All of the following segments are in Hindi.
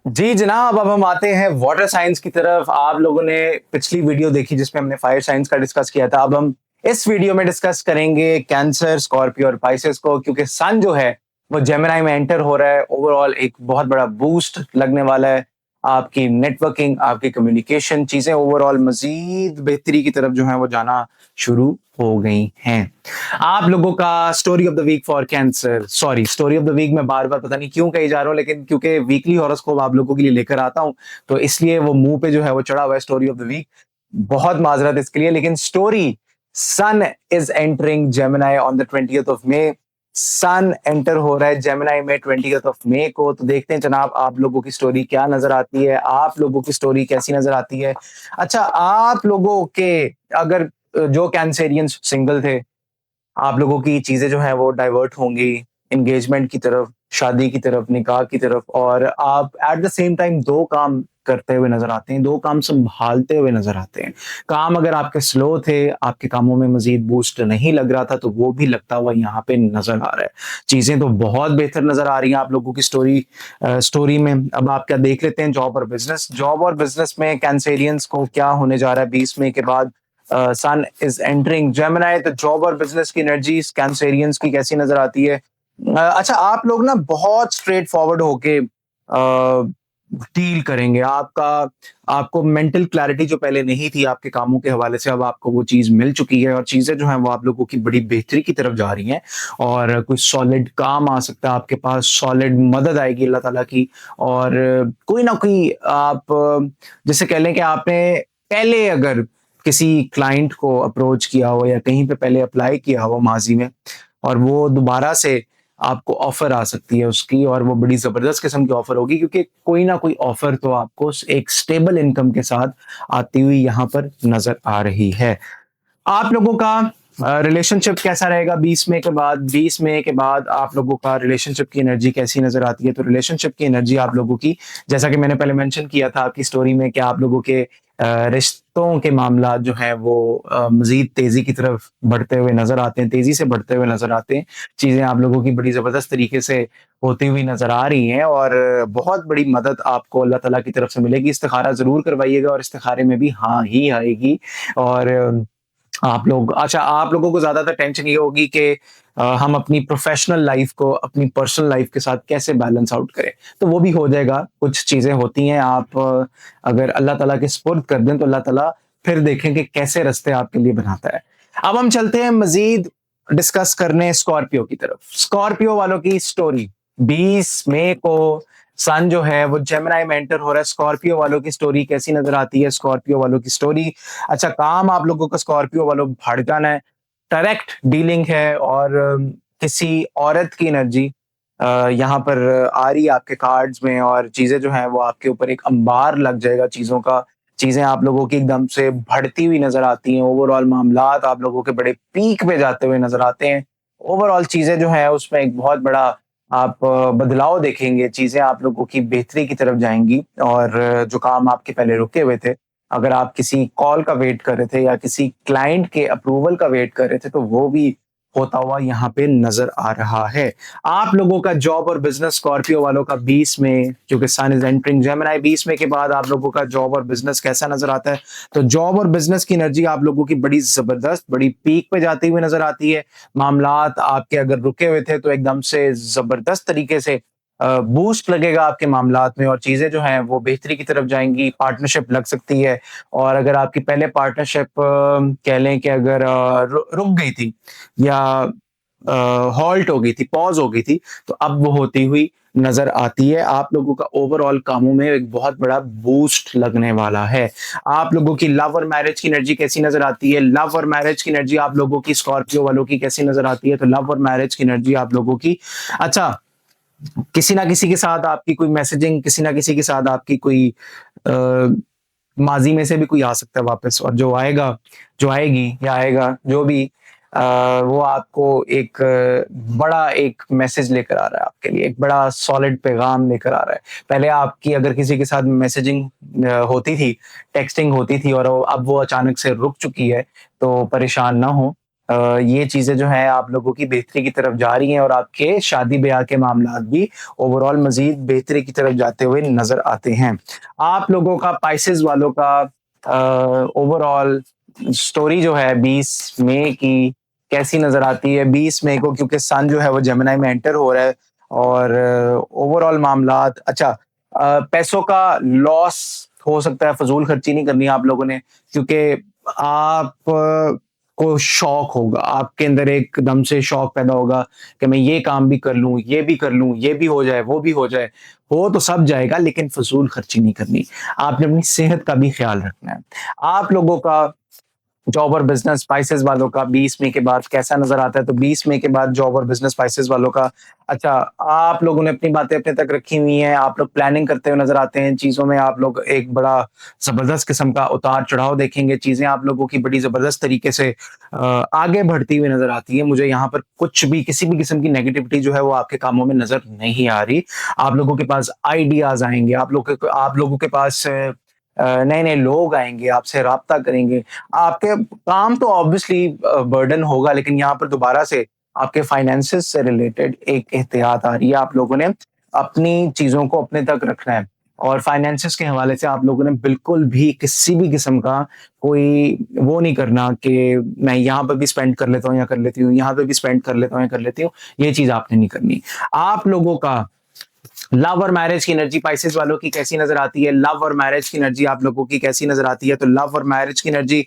जी जनाब, अब हम आते हैं वाटर साइंस की तरफ। आप लोगों ने पिछली वीडियो देखी जिसमें हमने फायर साइंस का डिस्कस किया था। अब हम इस वीडियो में डिस्कस करेंगे कैंसर, स्कॉर्पियो और पाइसेस को, क्योंकि सन जो है वो जेमिनी में एंटर हो रहा है। ओवरऑल एक बहुत बड़ा बूस्ट लगने वाला है। आपकी नेटवर्किंग, आपकी कम्युनिकेशन चीजें ओवरऑल मजीद बेहतरी की तरफ जो है वो जाना शुरू हो गई हैं। आप लोगों का story of the week for Cancer, sorry story of the week मैं बार बार पता नहीं क्यों कही जा रहा हूँ, लेकिन क्योंकि वीकली हॉरोस्कोप आप लोगों के लिए लेकर आता हूँ तो इसलिए वो मुंह पे जो है वो चढ़ा हुआ है स्टोरी ऑफ द वीक। बहुत माजरत इसके लिए, लेकिन story sun is entering Gemini on the 20th of May. Sun enter हो रहा है जेमिनी में 20th ऑफ मे को। तो देखते हैं जनाब आप लोगों की स्टोरी क्या नजर आती है, आप लोगों की स्टोरी कैसी नजर आती है। अच्छा, आप लोगों के अगर जो कैंसेरियंस सिंगल थे, आप लोगों की चीजें जो है वो डाइवर्ट होंगी एंगेजमेंट की तरफ, शादी की तरफ, निकाह की तरफ, और आप एट द सेम टाइम दो काम करते हुए नजर आते हैं, दो काम संभालते हुए नजर आते हैं। काम अगर आपके स्लो थे, आपके कामों में मजीद बूस्ट नहीं लग रहा था, तो वो भी लगता हुआ यहाँ पे नजर आ रहा है। चीजें तो बहुत बेहतर नजर आ रही हैं आप लोगों की स्टोरी में। अब आप क्या देख लेते हैं जॉब और बिजनेस। जॉब और बिजनेस में कैंसेरियंस को क्या होने जा रहा है 20 मई के बाद। सन इज एंटरिंग जेमिनी, तो जॉब और बिजनेस की एनर्जी कैंसेरियंस की कैसी नजर आती है। अच्छा, आप लोग ना बहुत स्ट्रेट फॉरवर्ड होके डील करेंगे। आपको मेंटल क्लैरिटी जो पहले नहीं थी आपके कामों के हवाले से, अब आपको वो चीज मिल चुकी है और चीजें जो हैं वो आप लोगों की बड़ी बेहतरी की तरफ जा रही हैं। और कोई सॉलिड काम आ सकता है आपके पास, सॉलिड मदद आएगी अल्लाह ताला की। और कोई ना कोई आप जैसे कह लें कि आपने पहले अगर किसी क्लाइंट को अप्रोच किया हो या कहीं पे पहले अप्लाई किया हो माजी में, और वो दोबारा से आपको ऑफर आ सकती है उसकी, और वो बड़ी जबरदस्त किस्म की ऑफर होगी, क्योंकि कोई ना कोई ऑफर तो आपको एक स्टेबल इनकम के साथ आती हुई यहाँ पर नजर आ रही है। आप लोगों का रिलेशनशिप कैसा रहेगा 20 मई के बाद। 20 मई के बाद आप लोगों का रिलेशनशिप की एनर्जी कैसी नजर आती है। तो रिलेशनशिप की एनर्जी आप लोगों की, जैसा कि मैंने पहले मेंशन किया था आपकी स्टोरी में, कि आप लोगों के रिश्तों के मामला जो है वो मजीद तेजी की तरफ बढ़ते हुए नजर आते हैं, तेजी से बढ़ते हुए नजर आते हैं। चीजें आप लोगों की बड़ी जबरदस्त तरीके से होती हुई नजर आ रही हैं, और बहुत बड़ी मदद आपको अल्लाह ताला की तरफ से मिलेगी। इस्तिखारा जरूर करवाइएगा, और इस्तिखारे में भी हाँ ही आएगी। और आप लोग, अच्छा, आप लोगों को ज्यादातर टेंशन ये होगी कि हम अपनी प्रोफेशनल लाइफ को अपनी पर्सनल लाइफ के साथ कैसे बैलेंस आउट करें। तो वो भी हो जाएगा। कुछ चीजें होती हैं, आप अगर अल्लाह ताला के सुपुर्द कर दें तो अल्लाह ताला फिर देखें कि कैसे रास्ते आपके लिए बनाता है। अब हम चलते हैं मजीद डिस्कस करने स्कॉर्पियो की तरफ। स्कॉर्पियो वालों की स्टोरी 20 मई को सन जो है वो जेमिनी में एंटर हो रहा है। स्कॉर्पियो वालों की स्टोरी कैसी नजर आती है। स्कॉर्पियो वालों की स्टोरी, अच्छा, काम आप लोगों का स्कॉर्पियो वालों भड़कान है, डायरेक्ट डीलिंग है, और किसी औरत की एनर्जी यहाँ पर आ रही है आपके कार्ड्स में, और चीजें जो हैं वो आपके ऊपर एक अंबार लग जाएगा चीजों का। चीजें आप लोगों की एकदम से बढ़ती हुई नजर आती हैं। ओवरऑल मामलात आप लोगों के बड़े पीक पे जाते हुए नजर आते हैं। ओवरऑल चीजें जो है उसमें एक बहुत बड़ा आप बदलाव देखेंगे। चीजें आप लोगों की बेहतरी की तरफ जाएंगी, और जो काम आपके पहले रुके हुए थे, अगर आप किसी कॉल का वेट कर रहे थे या किसी क्लाइंट के अप्रूवल का वेट कर रहे थे, तो वो भी होता हुआ यहाँ पे नजर आ रहा है। आप लोगों का जॉब और बिजनेस, स्कॉर्पियो वालों का 20 मई, क्योंकि सन इज एंटरिंग जेमिनी, 20 मई के बाद आप लोगों का जॉब और बिजनेस कैसा नजर आता है। तो जॉब और बिजनेस की एनर्जी आप लोगों की बड़ी जबरदस्त, बड़ी पीक पे जाती हुई नजर आती है। मामलात आपके अगर रुके हुए थे तो एकदम से जबरदस्त तरीके से बूस्ट लगेगा आपके मामलात में, और चीजें जो हैं वो बेहतरी की तरफ जाएंगी। पार्टनरशिप लग सकती है, और अगर आपकी पहले पार्टनरशिप कह लें कि अगर रुक गई थी या हॉल्ट हो गई थी, पॉज हो गई थी, तो अब वो होती हुई नजर आती है। आप लोगों का ओवरऑल कामों में एक बहुत बड़ा बूस्ट लगने वाला है। आप लोगों की लव और मैरिज की एनर्जी कैसी नजर आती है। लव और मैरिज की एनर्जी आप लोगों की स्कॉर्पियो वालों की कैसी नजर आती है। तो लव और मैरिज की एनर्जी आप लोगों की, अच्छा, किसी ना किसी के साथ आपकी कोई मैसेजिंग, किसी ना किसी के साथ आपकी कोई आ, माजी में से भी कोई आ सकता है वापस, और जो आएगा, जो आएगी या आएगा जो भी, वो आपको एक बड़ा एक मैसेज लेकर आ रहा है आपके लिए, एक बड़ा सॉलिड पैगाम लेकर आ रहा है। पहले आपकी अगर किसी के साथ मैसेजिंग होती थी, टेक्सटिंग होती थी, और अब वो अचानक से रुक चुकी है, तो परेशान ना हो। ये चीजें जो है आप लोगों की बेहतरी की तरफ जा रही हैं और आपके शादी ब्याह के मामला भी ओवरऑल मजीद बेहतरी की तरफ जाते हुए नजर आते हैं। आप लोगों का पाइसेस वालों का ओवरऑल स्टोरी जो है 20 मई की कैसी नजर आती है? 20 मई को क्योंकि सन जो है वो जेमिनी में एंटर हो रहा है और ओवरऑल मामला अच्छा, पैसों का लॉस हो सकता है, फजूल खर्ची नहीं करनी आप लोगों ने, क्योंकि आप को शौक होगा, आपके अंदर एकदम से शौक पैदा होगा कि मैं ये काम भी कर लूं, ये भी कर लूं, ये भी हो जाए, वो भी हो जाए। हो तो सब जाएगा लेकिन फजूल खर्ची नहीं करनी। आपने अपनी सेहत का भी ख्याल रखना है। आप लोगों का जॉब और बिजनेस स्पाइसेस वालों का 20 मई के बाद कैसा नजर आता है? तो 20 मई के बाद जॉब और बिजनेस स्पाइसेस वालों का अच्छा, आप लोगों ने अपनी बातें अपने तक रखी हुई हैं, आप लोग प्लानिंग करते हुए नजर आते हैं चीजों में, आप लोग एक बड़ा जबरदस्त किस्म का उतार चढ़ाव देखेंगे, चीजें आप लोगों की बड़ी जबरदस्त तरीके से आगे बढ़ती हुई नजर आती है। मुझे यहाँ पर कुछ भी किसी भी किस्म की नेगेटिविटी जो है वो आपके कामों में नजर नहीं आ रही। आप लोगों के पास आइडियाज आएंगे, आप लोगों के पास नए नए लोग आएंगे, आपसे राब्ता करेंगे। आपके काम तो ऑब्वियसली बर्डन होगा, लेकिन यहाँ पर दोबारा से आपके फाइनेंसेस से रिलेटेड एक एहतियात आ रही है। आप लोगों ने अपनी चीजों को अपने तक रखना है और फाइनेंसेस के हवाले से आप लोगों ने बिल्कुल भी किसी भी किस्म का कोई वो नहीं करना कि मैं यहाँ पर भी स्पेंड कर लेता हूँ या कर लेती हूँ, यहाँ पे भी स्पेंड कर लेता हूँ या कर लेती हूँ। ये चीज आपने नहीं करनी। आप लोगों का लव और मैरिज की एनर्जी पाइसेस वालों की कैसी नजर आती है? लव और मैरिज की एनर्जी आप लोगों की कैसी नजर आती है? तो लव और मैरिज की एनर्जी,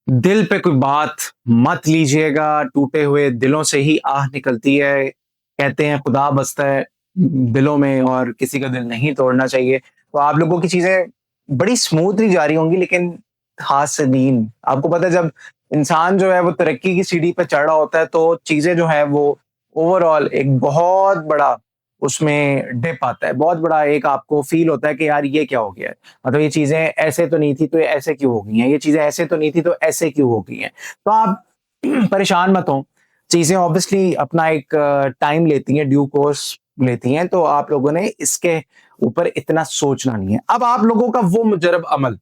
दिल पे कोई बात मत लीजिएगा, टूटे हुए दिलों से ही आह निकलती है। कहते हैं खुदा बसता है दिलों में और किसी का दिल नहीं तोड़ना चाहिए। तो आप लोगों की चीजें बड़ी स्मूथली जा रही होंगी, लेकिन हाथ से नींद, आपको पता है जब इंसान जो है वो तरक्की की सीढ़ी पे चढ़ रहा होता है तो चीजें जो है वो ओवरऑल एक बहुत बड़ा उसमें डिप आता है, बहुत बड़ा एक आपको फील होता है कि यार ये क्या हो गया है, मतलब ये चीजें ऐसे तो नहीं थी तो ये ऐसे क्यों हो गई हैं, ये चीजें ऐसे तो नहीं थी तो ऐसे क्यों हो गई हैं। तो आप परेशान मत हो, चीजें ऑब्वियसली अपना एक टाइम लेती हैं, ड्यू कोर्स लेती हैं, तो आप लोगों ने इसके ऊपर इतना सोचना नहीं है। अब आप लोगों का वो मुजरब अमल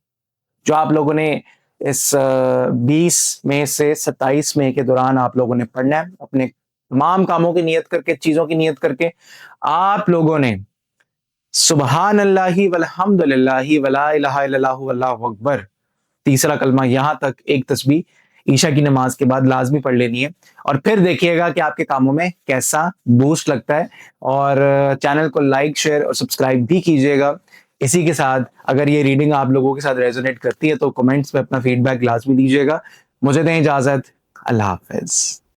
जो आप लोगों ने इस 20 मई से 27 मई के दौरान आप लोगों ने पढ़ना है, अपने तमाम कामों की नियत करके, चीजों की नियत करके आप लोगों ने सुबहान अल्लाही वल्हम्दुलिल्लाही वला इलाहा इल्लल्लाहु वल्लाहु अकबर, तीसरा कलमा यहां तक एक तस्बीह ईशा की नमाज के बाद लाजमी पढ़ लेनी है और फिर देखिएगा कि आपके कामों में कैसा बूस्ट लगता है। और चैनल को लाइक शेयर और सब्सक्राइब भी कीजिएगा। इसी के साथ अगर ये रीडिंग आप लोगों के साथ रेजोनेट करती है तो कमेंट्स में अपना फीडबैक लाजमी दीजिएगा। मुझे दें इजाजत, अल्लाह हाफिज।